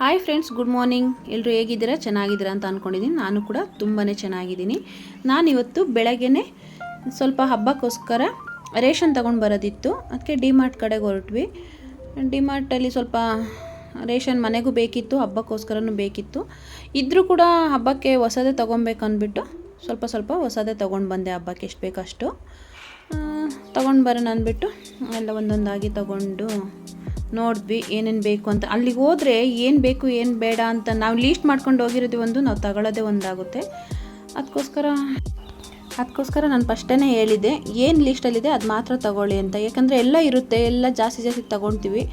Hi friends, good morning. ಎಲ್ಲರೂ ಹೇಗಿದ್ದೀರಾ? ಚೆನ್ನಾಗಿದ್ದೀರಾ ಅಂತ ಅಂದ್ಕೊಂಡಿದ್ದೀನಿ. ನಾನು ಕೂಡ ತುಂಬಾ ಚೆನ್ನಾಗಿದ್ದೀನಿ. ನಾನಿವತ್ತು ಬೆಳಗ್ಗೆನೇ ಸ್ವಲ್ಪ ಹಬ್ಬಕ್ಕೋಸ್ಕರ ರೇಷನ್ ತೊಗೊಂಡು ಬರೋದಿತ್ತು. ಅದಕ್ಕೆ ಡಿಮಾರ್ಟ್ ಕಡೆಗೆ ಹೊರಟ್ವಿ. ಡಿಮಾರ್ಟಲ್ಲಿ ಸ್ವಲ್ಪ ರೇಷನ್ ಮನೆಗೂ ಬೇಕಿತ್ತು, ಹಬ್ಬಕ್ಕೋಸ್ಕರನೂ ಬೇಕಿತ್ತು. ಇದ್ದರೂ ಕೂಡ ಹಬ್ಬಕ್ಕೆ ಹೊಸದೇ ತೊಗೊಬೇಕು ಅಂದ್ಬಿಟ್ಟು ಸ್ವಲ್ಪ ಹೊಸದೇ ತೊಗೊಂಡು ಬಂದೆ. ಹಬ್ಬಕ್ಕೆ ಎಷ್ಟು ಬೇಕಷ್ಟು ತೊಗೊಂಡು ಬರೋಣ ಅಂದ್ಬಿಟ್ಟು ಎಲ್ಲ ಒಂದೊಂದಾಗಿ ತೊಗೊಂಡು ನೋಡಿದ್ವಿ ಏನೇನು ಬೇಕು ಅಂತ. ಅಲ್ಲಿಗೆ ಹೋದರೆ ಏನು ಬೇಕು ಏನು ಬೇಡ ಅಂತ ನಾವು ಲೀಸ್ಟ್ ಮಾಡ್ಕೊಂಡು ಹೋಗಿರೋದು ಒಂದು, ನಾವು ತಗೊಳ್ಳೋದೇ ಒಂದಾಗುತ್ತೆ. ಅದಕ್ಕೋಸ್ಕರ ನಾನು ಫಸ್ಟೇ ಹೇಳಿದ್ದೆ, ಏನು ಲೀಸ್ಟಲ್ಲಿದೆ ಅದು ಮಾತ್ರ ತಗೊಳ್ಳಿ ಅಂತ. ಯಾಕಂದರೆ ಎಲ್ಲ ಇರುತ್ತೆ, ಎಲ್ಲ ಜಾಸ್ತಿ ತೊಗೊಳ್ತೀವಿ.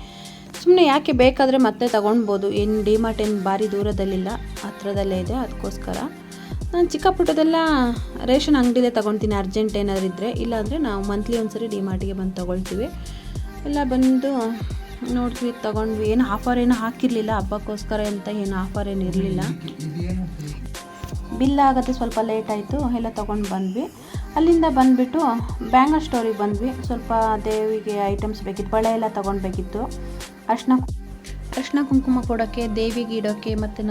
ಸುಮ್ಮನೆ ಯಾಕೆ, ಬೇಕಾದರೆ ಮತ್ತೆ ತೊಗೊಳ್ಬೋದು. ಏನು ಡಿಮಾರ್ಟ್ ಏನು ಭಾರಿ ದೂರದಲ್ಲಿಲ್ಲ, ಹತ್ರದಲ್ಲೇ ಇದೆ. ಅದಕ್ಕೋಸ್ಕರ ನಾನು ಚಿಕ್ಕ ಪುಟ್ಟದೆಲ್ಲ ರೇಷನ್ ಅಂಗಡಿಲೇ ತೊಗೊಳ್ತೀನಿ, ಅರ್ಜೆಂಟ್ ಏನಾದ್ರು ಇದ್ದರೆ. ಇಲ್ಲಾಂದರೆ ನಾವು ಮಂತ್ಲಿ ಒಂದ್ಸರಿ ಡಿಮಾರ್ಟಿಗೆ ಬಂದು ತೊಗೊಳ್ತೀವಿ. ಎಲ್ಲ ಬಂದು ನೋಡಿದ್ವಿ, ತೊಗೊಂಡ್ವಿ. ಏನು ಆಫರ್ ಏನೂ ಹಾಕಿರಲಿಲ್ಲ ಹಬ್ಬಕ್ಕೋಸ್ಕರ ಅಂತ, ಏನು ಆಫರ್ ಏನು ಇರಲಿಲ್ಲ. ಬಿಲ್ ಆಗೋದು ಸ್ವಲ್ಪ ಲೇಟ್ ಆಯಿತು. ಎಲ್ಲ ತೊಗೊಂಡು ಬಂದ್ವಿ. ಅಲ್ಲಿಂದ ಬಂದುಬಿಟ್ಟು ಬ್ಯಾಂಗಲ್ ಸ್ಟೋರಿಗೆ ಬಂದ್ವಿ. ಸ್ವಲ್ಪ ದೇವಿಗೆ ಐಟಮ್ಸ್ ಬೇಕಿತ್ತು, ಬಳೆ ಎಲ್ಲ ತೊಗೊಳ್ಬೇಕಿತ್ತು. ಅರ್ಶಿನ ಕುಂಕುಮ ಕೊಡೋಕ್ಕೆ, ದೇವಿಗೆ ಇಡೋಕ್ಕೆ, ಮತ್ತು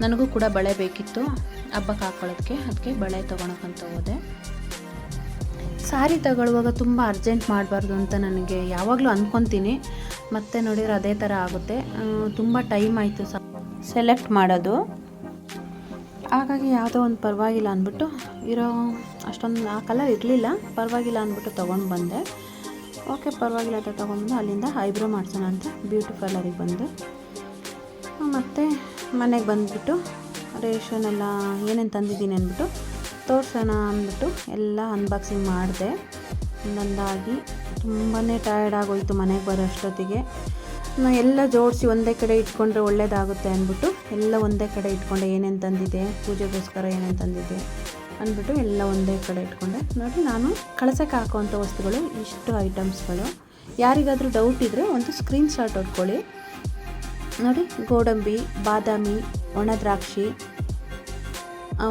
ನನಗೂ ಕೂಡ ಬಳೆ ಬೇಕಿತ್ತು ಹಬ್ಬಕ್ಕೆ ಹಾಕ್ಕೊಳ್ಳೋದಕ್ಕೆ. ಅದಕ್ಕೆ ಬಳೆ ತೊಗೊಳಕ್ಕಂತ ಹೋದೆ. ಸಾರಿ ತಗೊಳ್ಳುವಾಗ ತುಂಬ ಅರ್ಜೆಂಟ್ ಮಾಡಬಾರ್ದು ಅಂತ ನನಗೆ ಯಾವಾಗಲೂ ಅಂದ್ಕೊತೀನಿ. ಮತ್ತೆ ನೋಡಿದ್ರೆ ಅದೇ ಥರ ಆಗುತ್ತೆ. ತುಂಬ ಟೈಮ್ ಆಯಿತು ಸೆಲೆಕ್ಟ್ ಮಾಡೋದು. ಹಾಗಾಗಿ ಯಾವುದೋ ಒಂದು ಪರವಾಗಿಲ್ಲ ಅಂದ್ಬಿಟ್ಟು, ಅಷ್ಟೊಂದು ಆ ಕಲರ್ ಇರಲಿಲ್ಲ, ಪರವಾಗಿಲ್ಲ ಅಂದ್ಬಿಟ್ಟು ತೊಗೊಂಡು ಬಂದೆ. ಓಕೆ, ಪರವಾಗಿಲ್ಲ ಅಂತ ತೊಗೊಂಡ್ಬಂದು ಅಲ್ಲಿಂದ ಐಬ್ರೋ ಮಾಡ್ಸೋಣ ಅಂತ ಬ್ಯೂಟಿ ಪಾರ್ಲರಿಗೆ ಬಂದು, ಮತ್ತು ಮನೆಗೆ ಬಂದುಬಿಟ್ಟು ರೇಷನ್ ಎಲ್ಲ ಏನೇನು ತಂದಿದ್ದೀನಿ ಅಂದ್ಬಿಟ್ಟು ತೋರಿಸೋಣ ಅಂದ್ಬಿಟ್ಟು ಎಲ್ಲ ಅನ್ಬಾಕ್ಸಿಂಗ್ ಮಾಡಿದೆ. ಒಂದೊಂದಾಗಿ ತುಂಬಾ ಟಯರ್ಡ್ ಆಗೋಯಿತು ಮನೆಗೆ ಬರೋ ಅಷ್ಟೊತ್ತಿಗೆ. ಎಲ್ಲ ಜೋಡಿಸಿ ಒಂದೇ ಕಡೆ ಇಟ್ಕೊಂಡ್ರೆ ಒಳ್ಳೇದಾಗುತ್ತೆ ಅಂದ್ಬಿಟ್ಟು ಎಲ್ಲ ಒಂದೇ ಕಡೆ ಇಟ್ಕೊಂಡೆ. ಏನೇನು ತಂದಿದೆ, ಪೂಜೆಗೋಸ್ಕರ ಏನೇನು ತಂದಿದೆ ಅಂದ್ಬಿಟ್ಟು ಎಲ್ಲ ಒಂದೇ ಕಡೆ ಇಟ್ಕೊಂಡೆ. ನೋಡಿ, ನಾನು ಕಳಸಕ್ಕೆ ಹಾಕೋವಂಥ ವಸ್ತುಗಳು ಇಷ್ಟು ಐಟಮ್ಸ್ಗಳು. ಯಾರಿಗಾದರೂ ಡೌಟ್ ಇದ್ದರೆ ಒಂದು ಸ್ಕ್ರೀನ್ಶಾಟ್ ಹೊಡ್ಕೊಳ್ಳಿ. ನೋಡಿ, ಗೋಡಂಬಿ, ಬಾದಾಮಿ, ಒಣ ದ್ರಾಕ್ಷಿ,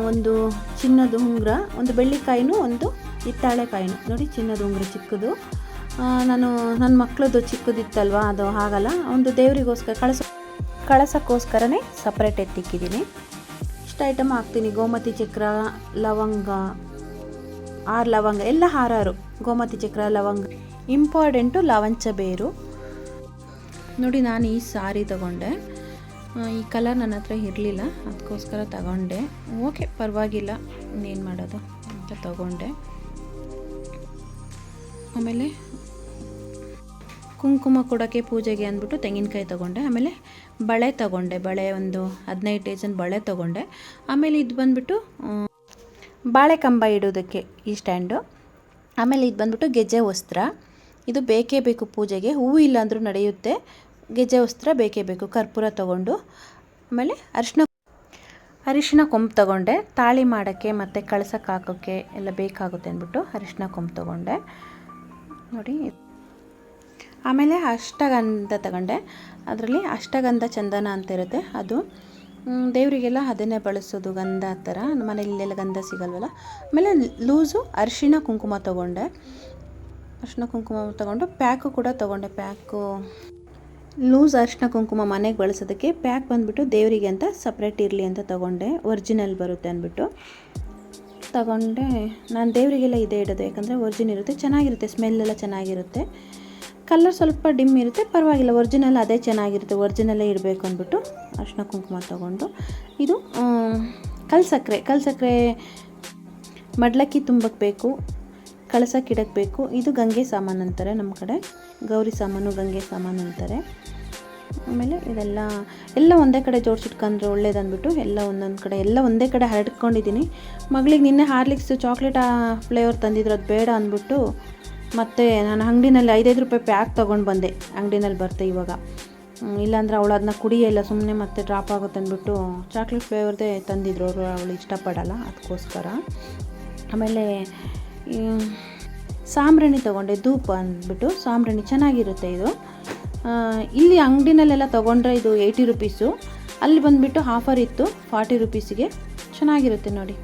ಒಂದು ಚಿನ್ನದ ಉಂಗುರ, ಒಂದು ಬೆಳ್ಳಿಕಾಯಿನೂ, ಒಂದು ಹಿತ್ತಾಳೆ ಕಾಯಿನೂ. ನೋಡಿ, ಚಿನ್ನದ ಉಂಗುರ ಚಿಕ್ಕದು, ನನ್ನ ಮಕ್ಕಳದು ಚಿಕ್ಕದಿತ್ತಲ್ವ, ಅದು ಆಗಲ್ಲ. ಒಂದು ದೇವರಿಗೋಸ್ಕರ ಕಳಸಕ್ಕೋಸ್ಕರನೇ ಸಪ್ರೇಟ್ ಎತ್ತಿಕ್ಕಿದ್ದೀನಿ. ಇಷ್ಟು ಐಟಮ್ ಹಾಕ್ತೀನಿ. ಗೋಮತಿ ಚಕ್ರ, ಲವಂಗ, 6 ಲವಂಗ, ಎಲ್ಲ 6 ಗೋಮತಿ ಚಕ್ರ, ಲವಂಗ, ಇಂಪಾರ್ಟೆಂಟು ಲಾವಂಚ ಬೇರು. ನೋಡಿ, ನಾನು ಈ ಸಾರಿ ತಗೊಂಡೆ. ಈ ಕಲರ್ ನನ್ನ ಹತ್ರ ಇರಲಿಲ್ಲ, ಅದಕ್ಕೋಸ್ಕರ ತಗೊಂಡೆ. ಓಕೆ, ಪರವಾಗಿಲ್ಲ, ಇನ್ನೇನು ಮಾಡೋದು ಅಂತ ತಗೊಂಡೆ. ಆಮೇಲೆ ಕುಂಕುಮ ಕೊಡೋಕ್ಕೆ, ಪೂಜೆಗೆ ಅಂದ್ಬಿಟ್ಟು ತೆಂಗಿನಕಾಯಿ ತೊಗೊಂಡೆ. ಆಮೇಲೆ ಬಳೆ ತೊಗೊಂಡೆ. ಬಳೆ ಒಂದು 15 ಡಜನ್ ಬಳೆ ತೊಗೊಂಡೆ. ಆಮೇಲೆ ಇದು ಬಂದುಬಿಟ್ಟು ಬಾಳೆ ಕಂಬ ಇಡೋದಕ್ಕೆ ಈ ಸ್ಟ್ಯಾಂಡು. ಆಮೇಲೆ ಇದು ಬಂದುಬಿಟ್ಟು ಗೆಜ್ಜೆ ವಸ್ತ್ರ. ಇದು ಬೇಕೇ ಬೇಕು ಪೂಜೆಗೆ. ಹೂವು ಇಲ್ಲ ಅಂದರೂ ನಡೆಯುತ್ತೆ, ಗೆಜ್ಜೆ ವಸ್ತ್ರ ಬೇಕೇ ಬೇಕು. ಕರ್ಪೂರ ತೊಗೊಂಡು, ಆಮೇಲೆ ಅರಿಶಿನ ಕೊಂಬು ತೊಗೊಂಡೆ. ತಾಳಿ ಮಾಡೋಕ್ಕೆ ಮತ್ತು ಕಳಸಕ್ಕೆ ಹಾಕೋಕ್ಕೆ ಎಲ್ಲ ಬೇಕಾಗುತ್ತೆ ಅಂದ್ಬಿಟ್ಟು ಅರಿಶಿನ ಕೊಂಬು ತೊಗೊಂಡೆ. ನೋಡಿ, ಆಮೇಲೆ ಅಷ್ಟಗಂಧ ತಗೊಂಡೆ. ಅದರಲ್ಲಿ ಅಷ್ಟಗಂಧ ಚಂದನ ಅಂತ ಇರುತ್ತೆ, ಅದು ದೇವರಿಗೆಲ್ಲ ಅದನ್ನೇ ಬಳಸೋದು, ಗಂಧ ಆ ಥರ. ನಮ್ಮ ಮನೇಲಿ ಇಲ್ಲೆಲ್ಲ ಗಂಧ ಸಿಗಲ್ವಲ್ಲ. ಆಮೇಲೆ ಲೂಸು ಅರಿಶಿನ ಕುಂಕುಮ ತೊಗೊಂಡೆ. ಅರಿಶಿನ ಕುಂಕುಮ ತೊಗೊಂಡು ಪ್ಯಾಕು ಕೂಡ ತೊಗೊಂಡೆ. ಪ್ಯಾಕು ಲೂಸ್ ಅರಿಶಿನ ಕುಂಕುಮ ಮನೆಗೆ ಬಳಸೋದಕ್ಕೆ, ಪ್ಯಾಕ್ ಬಂದುಬಿಟ್ಟು ದೇವರಿಗೆ ಅಂತ ಸಪ್ರೇಟ್ ಇರಲಿ ಅಂತ ತೊಗೊಂಡೆ. ಒರಿಜಿನಲ್ ಬರುತ್ತೆ ಅಂದ್ಬಿಟ್ಟು ತೊಗೊಂಡೆ. ನಾನು ದೇವರಿಗೆಲ್ಲ ಇದೇ ಇಡೋದು, ಯಾಕಂದರೆ ಒರಿಜಿನಲ್ ಇರುತ್ತೆ, ಚೆನ್ನಾಗಿರುತ್ತೆ, ಸ್ಮೆಲ್ಲೆಲ್ಲ ಚೆನ್ನಾಗಿರುತ್ತೆ. ಕಲರ್ ಸ್ವಲ್ಪ ಡಿಮ್ ಇರುತ್ತೆ, ಪರವಾಗಿಲ್ಲ. ಒರಿಜಿನಲ್ ಅದೇ ಚೆನ್ನಾಗಿರುತ್ತೆ, ಒರಿಜಿನಲ್ಲೇ ಇಡಬೇಕು ಅಂದ್ಬಿಟ್ಟು ಅರಿಶಿನ ಕುಂಕುಮ ತೊಗೊಂಡು. ಇದು ಕಲ್ಸಕ್ಕರೆ ಮಡ್ಲಕ್ಕಿ ತುಂಬಕ್ಕೆ ಬೇಕು, ಕಳಸಕ್ಕೆ ಇಡಕ್ಕೆ ಬೇಕು. ಇದು ಗಂಗೆ ಸಾಮಾನು ಅಂತಾರೆ ನಮ್ಮ ಕಡೆ, ಗೌರಿ ಸಾಮಾನು, ಗಂಗೆ ಸಾಮಾನು ಅಂತಾರೆ. ಆಮೇಲೆ ಎಲ್ಲ ಒಂದೇ ಕಡೆ ಜೋಡಿಸಿಟ್ಕೊಂಡ್ರೆ ಒಳ್ಳೇದಂದ್ಬಿಟ್ಟು ಎಲ್ಲ ಒಂದೊಂದು ಕಡೆ ಎಲ್ಲ ಒಂದೇ ಕಡೆ ಹರಡ್ಕೊಂಡಿದ್ದೀನಿ. ಮಗಳಿಗೆ ನಿನ್ನೆ ಹಾರ್ಲಿಕ್ಸ್ ಚಾಕ್ಲೇಟ್ ಫ್ಲೇವರ್ ತಂದಿದ್ರು, ಅದು ಬೇಡ ಅಂದ್ಬಿಟ್ಟು ಮತ್ತು ನಾನು ಅಂಗಡಿನಲ್ಲಿ 5 ರೂಪಾಯಿ ಪ್ಯಾಕ್ ತೊಗೊಂಡು ಬಂದೆ. ಅಂಗಡಿನಲ್ಲಿ ಬರುತ್ತೆ ಇವಾಗ, ಇಲ್ಲಾಂದ್ರೆ ಅವಳು ಅದನ್ನ ಕುಡಿಯಲ್ಲ, ಸುಮ್ಮನೆ ಮತ್ತೆ ಡ್ರಾಪ್ ಆಗುತ್ತೆ ಅಂದ್ಬಿಟ್ಟು ಚಾಕ್ಲೇಟ್ ಫ್ಲೇವರ್ದೇ ತಂದಿದ್ರು ಅವರು. ಅವಳು ಇಷ್ಟಪಡಲ್ಲ, ಅದಕ್ಕೋಸ್ಕರ. ಆಮೇಲೆ ಸಾಂಬ್ರಾಣಿ ತೊಗೊಂಡೆ, ಧೂಪ ಅಂದ್ಬಿಟ್ಟು ಸಾಂಬ್ರಾಣಿ ಚೆನ್ನಾಗಿರುತ್ತೆ ಇದು. ಇಲ್ಲಿ ಅಂಗಡಿನಲ್ಲೆಲ್ಲ ತೊಗೊಂಡ್ರೆ ಇದು 80 ರುಪೀಸು, ಅಲ್ಲಿ ಬಂದುಬಿಟ್ಟು ಆಫರ್ ಇತ್ತು 40 ರುಪೀಸಿಗೆ. ಚೆನ್ನಾಗಿರುತ್ತೆ ನೋಡಿ,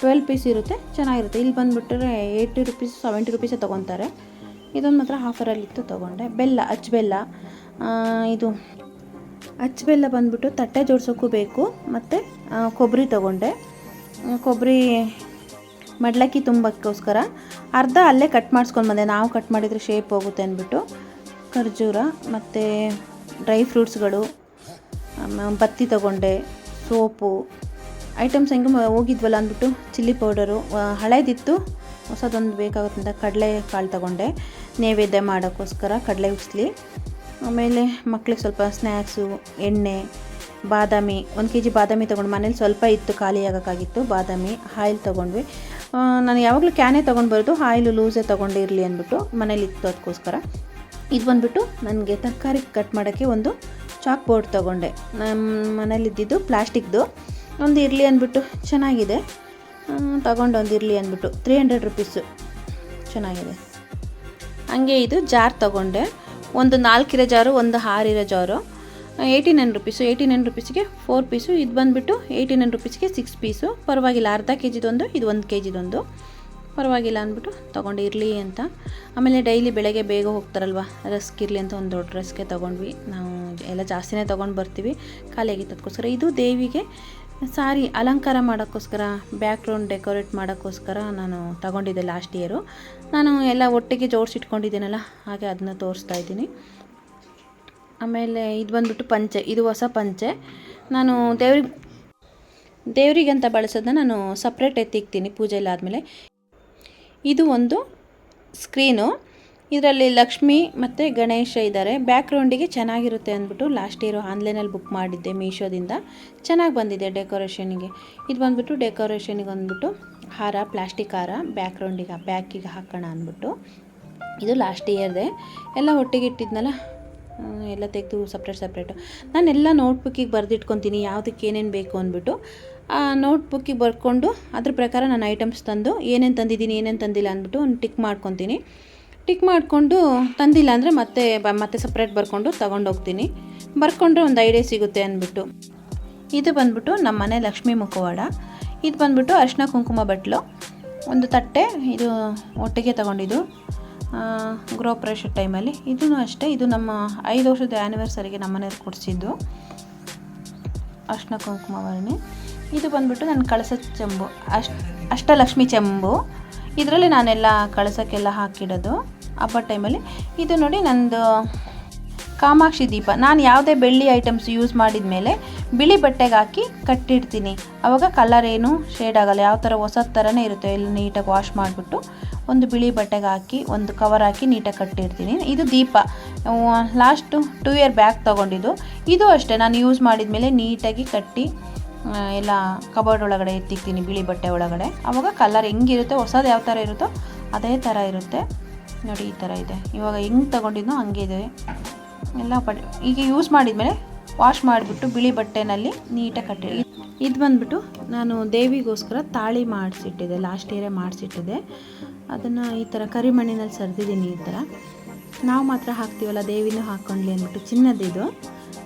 12 ಪೀಸ್ ಇರುತ್ತೆ, ಚೆನ್ನಾಗಿರುತ್ತೆ. ಇಲ್ಲಿ ಬಂದುಬಿಟ್ರೆ 80 ರುಪೀಸ್ 70 ರುಪೀಸೇ ತೊಗೊತಾರೆ. ಇದೊಂದು ಮಾತ್ರ ಆಫರಲ್ಲಿತ್ತು, ತೊಗೊಂಡೆ. ಬೆಲ್ಲ, ಅಚ್ಚ ಬೆಲ್ಲ, ಇದು ಅಚ್ಚಬೆಲ್ಲ ಬಂದ್ಬಿಟ್ಟು ತಟ್ಟೆ ಜೋಡಿಸೋಕ್ಕೂ ಬೇಕು, ಮತ್ತು ಕೊಬ್ಬರಿ ತೊಗೊಂಡೆ. ಕೊಬ್ಬರಿ ಮಡ್ಲಕ್ಕಿ ತುಂಬಕ್ಕೋಸ್ಕರ ಅರ್ಧ ಅಲ್ಲೇ ಕಟ್ ಮಾಡಿಸ್ಕೊಂಡು ಬಂದೆ, ನಾವು ಕಟ್ ಮಾಡಿದರೆ ಶೇಪ್ ಹೋಗುತ್ತೆ ಅಂದ್ಬಿಟ್ಟು. ಖರ್ಜೂರ ಮತ್ತು ಡ್ರೈ ಫ್ರೂಟ್ಸ್ಗಳು, ಬತ್ತಿ ತೊಗೊಂಡೆ, ಸೋಪು ಐಟಮ್ಸ್ ಹೆಂಗೆ ಹೋಗಿದ್ವಲ್ಲ ಅಂದ್ಬಿಟ್ಟು ಚಿಲ್ಲಿ ಪೌಡರು ಹಳೇದಿತ್ತು, ಹೊಸದೊಂದು ಬೇಕಾಗುತ್ತೆ ಅಂತ ಕಡಲೆ ಕಾಳು ತೊಗೊಂಡೆ ನೈವೇದ್ಯ ಮಾಡೋಕ್ಕೋಸ್ಕರ, ಕಡಲೆ ಉಸ್ಲಿ. ಆಮೇಲೆ ಮಕ್ಳಿಗೆ ಸ್ವಲ್ಪ ಸ್ನ್ಯಾಕ್ಸು, ಎಣ್ಣೆ, ಬಾದಾಮಿ, 1 kg ಬಾದಾಮಿ ತೊಗೊಂಡು, ಮನೇಲಿ ಸ್ವಲ್ಪ ಇತ್ತು ಖಾಲಿ ಆಗೋಕ್ಕಾಗಿತ್ತು. ಬಾದಾಮಿ, ಆಯಿಲ್ ತೊಗೊಂಡ್ವಿ. ನಾನು ಯಾವಾಗಲೂ ಕ್ಯಾನೇ ತೊಗೊಂಡು ಬರೋದು, ಆಯಿಲು ಲೂಸೇ ತೊಗೊಂಡಿರಲಿ ಅಂದ್ಬಿಟ್ಟು ಮನೇಲಿ ಇತ್ತು, ಅದಕ್ಕೋಸ್ಕರ. ಇದು ಬಂದುಬಿಟ್ಟು ನನಗೆ ತರಕಾರಿ ಕಟ್ ಮಾಡೋಕ್ಕೆ ಒಂದು ಚಾಕ್ ಬೋರ್ಡ್ ತೊಗೊಂಡೆ. ನಮ್ಮ ಮನೇಲಿದ್ದಿದ್ದು ಪ್ಲಾಸ್ಟಿಕ್ದು, ಒಂದು ಇರಲಿ ಅಂದ್ಬಿಟ್ಟು ಚೆನ್ನಾಗಿದೆ ತೊಗೊಂಡು, ಒಂದು ಇರಲಿ ಅಂದ್ಬಿಟ್ಟು 300 rupees ಚೆನ್ನಾಗಿದೆ. ಹಾಗೆ ಇದು ಜಾರ್ ತೊಗೊಂಡೆ, ಒಂದು 4 ಇರೋ ಜಾರು, ಒಂದು 6 ಇರೋ ಜಾರು, 89 rupees. 89 rupeesಗೆ 4 ಪೀಸು. ಇದು ಬಂದುಬಿಟ್ಟು 89 rupeesಗೆ 6 ಪೀಸು. ಪರವಾಗಿಲ್ಲ, ಅರ್ಧ kgದೊಂದು, ಇದು 1 kgದೊಂದು, ಪರವಾಗಿಲ್ಲ ಅಂದ್ಬಿಟ್ಟು ತೊಗೊಂಡು ಇರಲಿ ಅಂತ. ಆಮೇಲೆ ಡೈಲಿ ಬೆಳಗ್ಗೆ ಬೇಗ ಹೋಗ್ತಾರಲ್ವ, ರಸ್ಕ್ ಇರಲಿ ಅಂತ ಒಂದು ದೊಡ್ಡ ರಸ್ಕೆ ತೊಗೊಂಡ್ವಿ. ನಾವು ಎಲ್ಲ ಜಾಸ್ತಿನೇ ತೊಗೊಂಡು ಬರ್ತೀವಿ, ಖಾಲಿಯಾಗಿತ್ತು ಅದಕ್ಕೋಸ್ಕರ. ಇದು ದೇವಿಗೆ ಸಾರಿ ಅಲಂಕಾರ ಮಾಡೋಕ್ಕೋಸ್ಕರ, ಬ್ಯಾಕ್ಗ್ರೌಂಡ್ ಡೆಕೋರೇಟ್ ಮಾಡೋಕ್ಕೋಸ್ಕರ ನಾನು ತೊಗೊಂಡಿದ್ದೆ ಲಾಸ್ಟ್ ಇಯರು. ನಾನು ಎಲ್ಲ ಒಟ್ಟಿಗೆ ಜೋಡಿಸಿಟ್ಕೊಂಡಿದ್ದೀನಲ್ಲ, ಹಾಗೆ ಅದನ್ನ ತೋರಿಸ್ತಾ ಇದ್ದೀನಿ. ಆಮೇಲೆ ಇದು ಬಂದುಬಿಟ್ಟು ಪಂಚೆ, ಇದು ಹೊಸ ಪಂಚೆ. ನಾನು ದೇವರಿಗಂತ ಬಳಸೋದನ್ನ ನಾನು ಸಪ್ರೇಟ್ ಎತ್ತಿಕ್ತೀನಿ ಪೂಜೆ ಎಲ್ಲ ಆದಮೇಲೆ. ಇದು ಒಂದು ಸ್ಕ್ರೀನು, ಇದರಲ್ಲಿ ಲಕ್ಷ್ಮಿ ಮತ್ತು ಗಣೇಶ ಇದ್ದಾರೆ. ಬ್ಯಾಕ್ಗ್ರೌಂಡಿಗೆ ಚೆನ್ನಾಗಿರುತ್ತೆ ಅಂದ್ಬಿಟ್ಟು ಲಾಸ್ಟ್ ಇಯರು ಆನ್ಲೈನಲ್ಲಿ ಬುಕ್ ಮಾಡಿದ್ದೆ ಮೀಶೋದಿಂದ, ಚೆನ್ನಾಗಿ ಬಂದಿದೆ ಡೆಕೋರೇಷನಿಗೆ. ಇದು ಬಂದುಬಿಟ್ಟು ಡೆಕೋರೇಷನಿಗೆ ಅಂದ್ಬಿಟ್ಟು ಹಾರ, ಪ್ಲಾಸ್ಟಿಕ್ ಹಾರ, ಬ್ಯಾಕಿಗೆ ಹಾಕೋಣ ಅಂದ್ಬಿಟ್ಟು. ಇದು ಲಾಸ್ಟ್ ಇಯರ್ದೆ, ಎಲ್ಲ ಒಟ್ಟಿಗೆ ಇಟ್ಟಿದ್ನಲ್ಲ, ಎಲ್ಲ ತೆಗೆದು ಸಪ್ರೇಟು. ನಾನೆಲ್ಲ ನೋಟ್ಬುಕ್ಕಿಗೆ ಬರೆದಿಟ್ಕೊತೀನಿ ಯಾವುದಕ್ಕೆ ಏನೇನು ಬೇಕು ಅಂದ್ಬಿಟ್ಟು. ಆ ನೋಟ್ಬುಕ್ಕಿಗೆ ಬರ್ಕೊಂಡು ಅದ್ರ ಪ್ರಕಾರ ನಾನು ಐಟಮ್ಸ್ ತಂದು ಏನೇನು ತಂದಿದ್ದೀನಿ, ಏನೇನು ತಂದಿಲ್ಲ ಅಂದ್ಬಿಟ್ಟು ಒಂದು ಟಿಕ್ ಮಾಡ್ಕೊತೀನಿ. ಟಿಕ್ ಮಾಡಿಕೊಂಡು ತಂದಿಲ್ಲ ಅಂದರೆ ಮತ್ತೆ ಸಪ್ರೇಟ್ ಬರ್ಕೊಂಡು ತೊಗೊಂಡೋಗ್ತೀನಿ. ಬರ್ಕೊಂಡ್ರೆ ಒಂದು ಐಡಿಯಾ ಸಿಗುತ್ತೆ ಅಂದ್ಬಿಟ್ಟು. ಇದು ಬಂದ್ಬಿಟ್ಟು ನಮ್ಮ ಮನೆ ಲಕ್ಷ್ಮೀ ಮುಖವಾಡ. ಇದು ಬಂದ್ಬಿಟ್ಟು ಅರಿಶಿನ ಕುಂಕುಮ ಬಟ್ಲು, ಒಂದು ತಟ್ಟೆ. ಇದು ಒಟ್ಟಿಗೆ ತೊಗೊಂಡಿದ್ದು ಗೃಹ ಪ್ರವೇಶ ಟೈಮಲ್ಲಿ. ಇದೂ ಅಷ್ಟೇ, ಇದು ನಮ್ಮ 5 ವರ್ಷದ ಆ್ಯನಿವರ್ಸರಿಗೆ ನಮ್ಮ ಮನೆಯವ್ರು ಕೊಡಿಸಿದ್ದು ಅರಿಶಿನ ಕುಂಕುಮ ವರ್ಣಿ. ಇದು ಬಂದುಬಿಟ್ಟು ನನ್ನ ಕಳಸದ ಚೆಂಬು, ಅಷ್ಟಲಕ್ಷ್ಮಿ ಚೆಂಬು. ಇದರಲ್ಲಿ ನಾನೆಲ್ಲ ಕಳಸಕ್ಕೆಲ್ಲ ಹಾಕಿಡೋದು ಹಬ್ಬದ ಟೈಮಲ್ಲಿ. ಇದು ನೋಡಿ ನಂದು ಕಾಮಾಕ್ಷಿ ದೀಪ. ನಾನು ಯಾವುದೇ ಬೆಳ್ಳಿ ಐಟಮ್ಸ್ ಯೂಸ್ ಮಾಡಿದ ಮೇಲೆ ಬಿಳಿ ಬಟ್ಟೆಗೆ ಹಾಕಿ ಕಟ್ಟಿಡ್ತೀನಿ, ಆವಾಗ ಕಲರ್ ಏನು ಶೇಡ್ ಆಗೋಲ್ಲ, ಯಾವ ಥರ ಹೊಸದ ಥರನೇ ಇರುತ್ತೆ. ಎಲ್ಲ ನೀಟಾಗಿ ವಾಶ್ ಮಾಡಿಬಿಟ್ಟು ಒಂದು ಬಿಳಿ ಬಟ್ಟೆಗೆ ಹಾಕಿ ಒಂದು ಕವರ್ ಹಾಕಿ ನೀಟಾಗಿ ಕಟ್ಟಿಡ್ತೀನಿ. ಇದು ದೀಪ ಲಾಸ್ಟು 2 year ಬ್ಯಾಕ್ ತೊಗೊಂಡಿದ್ದು. ಇದು ಅಷ್ಟೇ, ನಾನು ಯೂಸ್ ಮಾಡಿದ ಮೇಲೆ ನೀಟಾಗಿ ಕಟ್ಟಿ ಎಲ್ಲ ಕಬೋರ್ಡ್ ಒಳಗಡೆ ಎತ್ತಿಕ್ತೀನಿ, ಬಿಳಿ ಬಟ್ಟೆ ಒಳಗಡೆ. ಆವಾಗ ಕಲರ್ ಹೆಂಗಿರುತ್ತೆ, ಹೊಸದು ಯಾವ ಥರ ಇರುತ್ತೋ ಅದೇ ಥರ ಇರುತ್ತೆ. ನೋಡಿ ಈ ಥರ ಇದೆ. ಇವಾಗ ಹೆಂಗೆ ತೊಗೊಂಡಿದ್ನೋ ಹಂಗೆ ಇದೆ ಎಲ್ಲ ಈಗ ಯೂಸ್ ಮಾಡಿದ್ಮೇಲೆ ವಾಶ್ ಮಾಡಿಬಿಟ್ಟು ಬಿಳಿ ಬಟ್ಟೆನಲ್ಲಿ ನೀಟಾಗಿ ಕಟ್ಟಿ. ಇದು ಬಂದುಬಿಟ್ಟು ನಾನು ದೇವಿಗೋಸ್ಕರ ತಾಳಿ ಮಾಡಿಸಿಟ್ಟಿದ್ದೆ, ಲಾಸ್ಟ್ ಇಯರೇ ಮಾಡಿಸಿಟ್ಟಿದ್ದೆ. ಅದನ್ನು ಈ ಥರ ಕರಿಮಣ್ಣಿನಲ್ಲಿ ಸರಿದಿದ್ದೀನಿ. ಈ ಥರ ನಾವು ಮಾತ್ರ ಹಾಕ್ತೀವಲ್ಲ, ದೇವಿನೂ ಹಾಕ್ಕೊಂಡ್ಲಿ ಅಂದ್ಬಿಟ್ಟು ಚಿನ್ನದಿದು.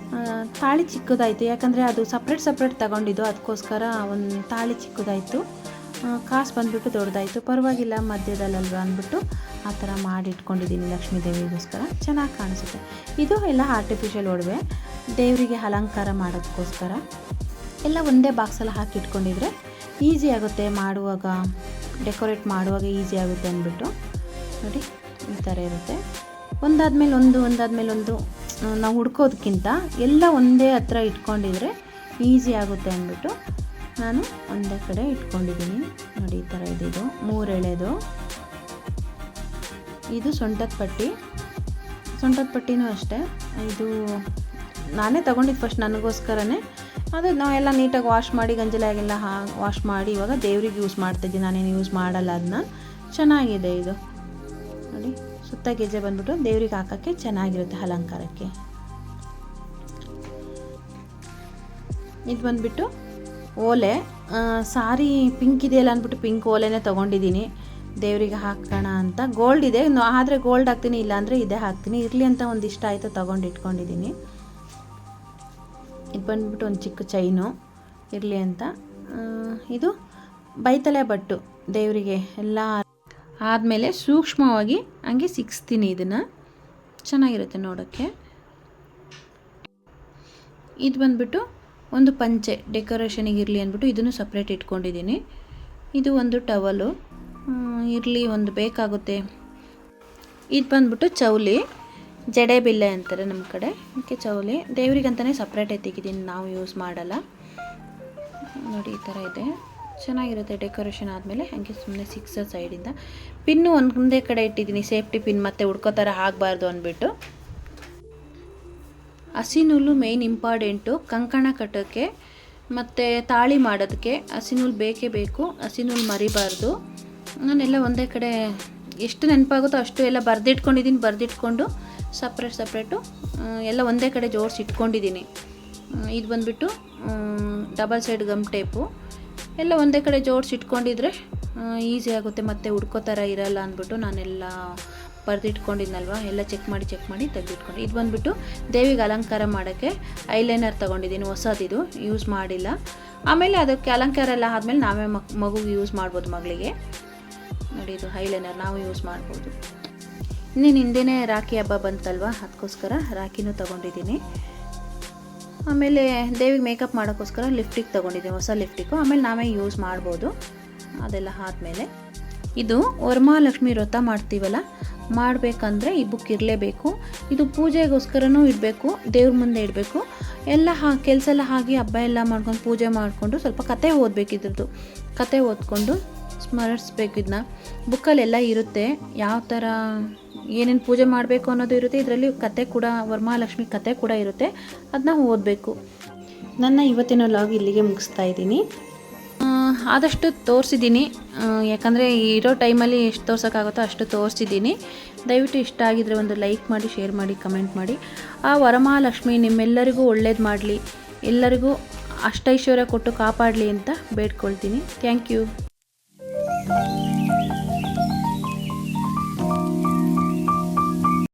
ತಾಳಿ ಚಿಕ್ಕದಾಯಿತು, ಯಾಕಂದರೆ ಅದು ಸಪ್ರೇಟ್ ತಗೊಂಡಿದ್ದು, ಅದಕ್ಕೋಸ್ಕರ ಒಂದು ತಾಳಿ ಚಿಕ್ಕದಾಯಿತು. ಕಾಸು ಬಂದುಬಿಟ್ಟು ದೊಡ್ಡದಾಯಿತು. ಪರವಾಗಿಲ್ಲ, ಮಧ್ಯದಲ್ಲಲ್ವ ಅಂದ್ಬಿಟ್ಟು ಆ ಥರ ಮಾಡಿ ಇಟ್ಕೊಂಡಿದ್ದೀನಿ ಲಕ್ಷ್ಮೀ ದೇವಿಗೋಸ್ಕರ, ಚೆನ್ನಾಗಿ ಕಾಣಿಸುತ್ತೆ. ಇದು ಎಲ್ಲ ಆರ್ಟಿಫಿಷಿಯಲ್ ಒಡವೆ, ದೇವರಿಗೆ ಅಲಂಕಾರ ಮಾಡೋದಕ್ಕೋಸ್ಕರ. ಎಲ್ಲ ಒಂದೇ ಬಾಕ್ಸಲ್ಲಿ ಹಾಕಿ ಇಟ್ಕೊಂಡಿದ್ರೆ ಈಸಿ ಆಗುತ್ತೆ, ಮಾಡುವಾಗ ಡೆಕೋರೇಟ್ ಮಾಡುವಾಗ ಈಸಿ ಆಗುತ್ತೆ ಅಂದ್ಬಿಟ್ಟು. ನೋಡಿ ಈ ಥರ ಇರುತ್ತೆ. ಒಂದಾದ್ಮೇಲೆ ಒಂದು ನಾವು ಹುಡ್ಕೋದಕ್ಕಿಂತ ಎಲ್ಲ ಒಂದೇ ಹತ್ರ ಇಟ್ಕೊಂಡಿದ್ರೆ ಈಸಿ ಆಗುತ್ತೆ ಅಂದ್ಬಿಟ್ಟು ನಾನು ಒಂದೇ ಕಡೆ ಇಟ್ಕೊಂಡಿದ್ದೀನಿ. ನೋಡಿ ಈ ಥರ ಇದೆ. ಇದು 3 ಎಳೆದು. ಇದು ಸೊಂಟದ ಪಟ್ಟಿನೂ ಅಷ್ಟೇ. ಇದು ನಾನೇ ತೊಗೊಂಡಿದ್ದು ಫಸ್ಟ್ ನನಗೋಸ್ಕರನೇ. ಅದು ನಾವೆಲ್ಲ ನೀಟಾಗಿ ವಾಶ್ ಮಾಡಿ ಗಂಜಲಾಗೆಲ್ಲ ವಾಶ್ ಮಾಡಿ ಇವಾಗ ದೇವ್ರಿಗೆ ಯೂಸ್ ಮಾಡ್ತಾಯಿದ್ದೀನಿ, ನಾನೇನು ಯೂಸ್ ಮಾಡಲ್ಲ ಅದನ್ನ. ಚೆನ್ನಾಗಿದೆ ಇದು ನೋಡಿ, ಸುತ್ತ ಗೆಜ್ಜೆ ಬಂದ್ಬಿಟ್ಟು ದೇವ್ರಿಗೆ ಹಾಕೋಕ್ಕೆ ಚೆನ್ನಾಗಿರುತ್ತೆ ಅಲಂಕಾರಕ್ಕೆ. ಇದು ಬಂದುಬಿಟ್ಟು ಓಲೆ, ಸಾರಿ ಪಿಂಕ್ ಇದೆಯಲ್ಲ ಅಂದ್ಬಿಟ್ಟು ಪಿಂಕ್ ಓಲೆನೇ ತೊಗೊಂಡಿದ್ದೀನಿ ದೇವರಿಗೆ ಹಾಕೋಣ ಅಂತ. ಗೋಲ್ಡ್ ಇದೆ, ಆದರೆ ಗೋಲ್ಡ್ ಹಾಕ್ತೀನಿ, ಇಲ್ಲಾಂದರೆ ಇದೇ ಹಾಕ್ತೀನಿ. ಇರಲಿ ಅಂತ ಒಂದು ಇಷ್ಟ ಆಯಿತು ತೊಗೊಂಡು ಇಟ್ಕೊಂಡಿದ್ದೀನಿ. ಇದು ಬಂದುಬಿಟ್ಟು ಒಂದು ಚಿಕ್ಕ ಚೈನು ಇರಲಿ ಅಂತ. ಇದು ಬೈತಲೆ ಬಟ್ಟು ದೇವರಿಗೆ ಎಲ್ಲ ಆದಮೇಲೆ ಸೂಕ್ಷ್ಮವಾಗಿ ಹಂಗೆ ಸಿಗಿಸ್ತೀನಿ. ಇದನ್ನು ಚೆನ್ನಾಗಿರುತ್ತೆ ನೋಡೋಕ್ಕೆ. ಇದು ಬಂದುಬಿಟ್ಟು ಒಂದು ಪಂಚೆ ಡೆಕೋರೇಷನಿಗೆ ಇರಲಿ ಅಂದ್ಬಿಟ್ಟು ಇದನ್ನು ಸಪ್ರೇಟ್ ಇಟ್ಕೊಂಡಿದ್ದೀನಿ. ಇದು ಒಂದು ಟವಲು ಇರಲಿ, ಒಂದು ಬೇಕಾಗುತ್ತೆ. ಇದು ಬಂದುಬಿಟ್ಟು ಚೌಲಿ, ಜಡೆ ಬಿಲ್ಲೆ ಅಂತಾರೆ ನಮ್ಮ ಕಡೆ, ಅದಕ್ಕೆ ಚೌಲಿ. ದೇವರಿಗಂತಲೇ ಸಪ್ರೇಟೇ ತೆಗಿದ್ದೀನಿ, ನಾವು ಯೂಸ್ ಮಾಡಲ್ಲ. ನೋಡಿ ಈ ಥರ ಇದೆ, ಚೆನ್ನಾಗಿರುತ್ತೆ. ಡೆಕೋರೇಷನ್ ಆದಮೇಲೆ ಹಾಗೆ ಸುಮ್ಮನೆ ಸಿಕ್ಸೋ ಸೈಡಿಂದ ಪಿನ್ನು ಒಂದೇ ಕಡೆ ಇಟ್ಟಿದ್ದೀನಿ, ಸೇಫ್ಟಿ ಪಿನ್, ಮತ್ತು ಉಡ್ಕೋ ಥರ ಆಗಬಾರ್ದು ಅಂದ್ಬಿಟ್ಟು. ಹಸಿ ನೂಲು ಮೇಯ್ನ್ ಇಂಪಾರ್ಟೆಂಟು ಕಂಕಣ ಕಟ್ಟೋಕ್ಕೆ ಮತ್ತು ತಾಳಿ ಮಾಡೋದಕ್ಕೆ. ಹಸಿ ನೂಲು ಬೇಕೇ ಬೇಕು, ಹಸಿ ನೂಲು ಮರಿಬಾರ್ದು. ನಾನೆಲ್ಲ ಒಂದೇ ಕಡೆ ಎಷ್ಟು ನೆನಪಾಗುತ್ತೋ ಅಷ್ಟು ಎಲ್ಲ ಬರೆದಿಟ್ಕೊಂಡು ಸಪ್ರೇಟು ಎಲ್ಲ ಒಂದೇ ಕಡೆ ಜೋಡಿಸಿ ಇಟ್ಕೊಂಡಿದ್ದೀನಿ. ಇದು ಬಂದುಬಿಟ್ಟು ಡಬಲ್ ಸೈಡ್ ಗಮ್ ಟೇಪು. ಎಲ್ಲ ಒಂದೇ ಕಡೆ ಜೋಡಿಸಿ ಇಟ್ಕೊಂಡಿದ್ರೆ ಈಸಿ ಆಗುತ್ತೆ, ಮತ್ತು ಉಡ್ಕೋ ಥರ ಇರಲ್ಲ ಅಂದ್ಬಿಟ್ಟು ನಾನೆಲ್ಲ ಬರೆದಿಟ್ಕೊಂಡಿದ್ನಲ್ವ, ಎಲ್ಲ ಚೆಕ್ ಮಾಡಿ ತೆಗೆದಿಟ್ಕೊಂಡು. ಇದು ಬಂದುಬಿಟ್ಟು ದೇವಿಗೆ ಅಲಂಕಾರ ಮಾಡೋಕ್ಕೆ ಐಲೈನರ್ ತೊಗೊಂಡಿದ್ದೀನಿ, ಹೊಸದಿದು, ಯೂಸ್ ಮಾಡಿಲ್ಲ. ಆಮೇಲೆ ಅದಕ್ಕೆ ಅಲಂಕಾರ ಎಲ್ಲ ಆದಮೇಲೆ ನಾವೇ ಮಗುಗೆ ಯೂಸ್ ಮಾಡ್ಬೋದು, ಮಗಳಿಗೆ. ನೋಡಿ ಇದು ಐಲೈನರ್ ನಾವು ಯೂಸ್ ಮಾಡ್ಬೋದು. ಇನ್ನೇನು ಹಿಂದೆನೇ ರಾಖಿ ಹಬ್ಬ ಬಂತಲ್ವ, ಅದಕ್ಕೋಸ್ಕರ ರಾಖಿನೂ ತೊಗೊಂಡಿದ್ದೀನಿ. ಆಮೇಲೆ ದೇವಿಗೆ ಮೇಕಪ್ ಮಾಡೋಕ್ಕೋಸ್ಕರ ಲಿಫ್ಟಿಗೆ ತೊಗೊಂಡಿದ್ದೀನಿ, ಹೊಸ ಲಿಫ್ಟಿಗೂ. ಆಮೇಲೆ ನಾವೇ ಯೂಸ್ ಮಾಡ್ಬೋದು ಅದೆಲ್ಲ ಆದಮೇಲೆ. ಇದು ವರಮಹಾಲಕ್ಷ್ಮಿ ವ್ರತ ಮಾಡ್ತೀವಲ್ಲ, ಮಾಡಬೇಕಂದ್ರೆ ಈ ಬುಕ್ ಇರಲೇಬೇಕು. ಇದು ಪೂಜೆಗೋಸ್ಕರನೂ ಇಡಬೇಕು, ದೇವ್ರ ಮುಂದೆ ಇಡಬೇಕು. ಎಲ್ಲ ಕೆಲಸ ಎಲ್ಲ ಆಗಿ ಹಬ್ಬ ಎಲ್ಲ ಮಾಡ್ಕೊಂಡು ಪೂಜೆ ಮಾಡಿಕೊಂಡು ಸ್ವಲ್ಪ ಕತೆ ಓದಬೇಕಿದ್ರದ್ದು, ಕತೆ ಓದ್ಕೊಂಡು ಸ್ಮರಿಸ್ಬೇಕು. ಇದನ್ನ ಬುಕ್ಕಲ್ಲೆಲ್ಲ ಇರುತ್ತೆ, ಯಾವ ಥರ ಏನೇನು ಪೂಜೆ ಮಾಡಬೇಕು ಅನ್ನೋದು ಇರುತ್ತೆ. ಇದರಲ್ಲಿ ಕತೆ ಕೂಡ, ವರಮಹಾಲಕ್ಷ್ಮಿ ಕತೆ ಕೂಡ ಇರುತ್ತೆ, ಅದನ್ನ ಓದಬೇಕು. ನನ್ನ ಇವತ್ತಿನ ವ್ಲಾಗ್ ಇಲ್ಲಿಗೆ ಮುಗಿಸ್ತಾ ಇದ್ದೀನಿ. ಆದಷ್ಟು ತೋರಿಸಿದ್ದೀನಿ, ಯಾಕಂದರೆ ಇರೋ ಟೈಮಲ್ಲಿ ಎಷ್ಟು ತೋರ್ಸೋಕ್ಕಾಗುತ್ತೋ ಅಷ್ಟು ತೋರಿಸಿದ್ದೀನಿ. ದಯವಿಟ್ಟು ಇಷ್ಟ ಆಗಿದರೆ ಒಂದು ಲೈಕ್ ಮಾಡಿ, ಶೇರ್ ಮಾಡಿ, ಕಮೆಂಟ್ ಮಾಡಿ. ಆ ವರಮಹಾಲಕ್ಷ್ಮಿ ನಿಮ್ಮೆಲ್ಲರಿಗೂ ಒಳ್ಳೇದು ಮಾಡಲಿ, ಎಲ್ಲರಿಗೂ ಅಷ್ಟೈಶ್ವರ್ಯ ಕೊಟ್ಟು ಕಾಪಾಡಲಿ ಅಂತ ಬೇಡ್ಕೊಳ್ತೀನಿ. Thank you.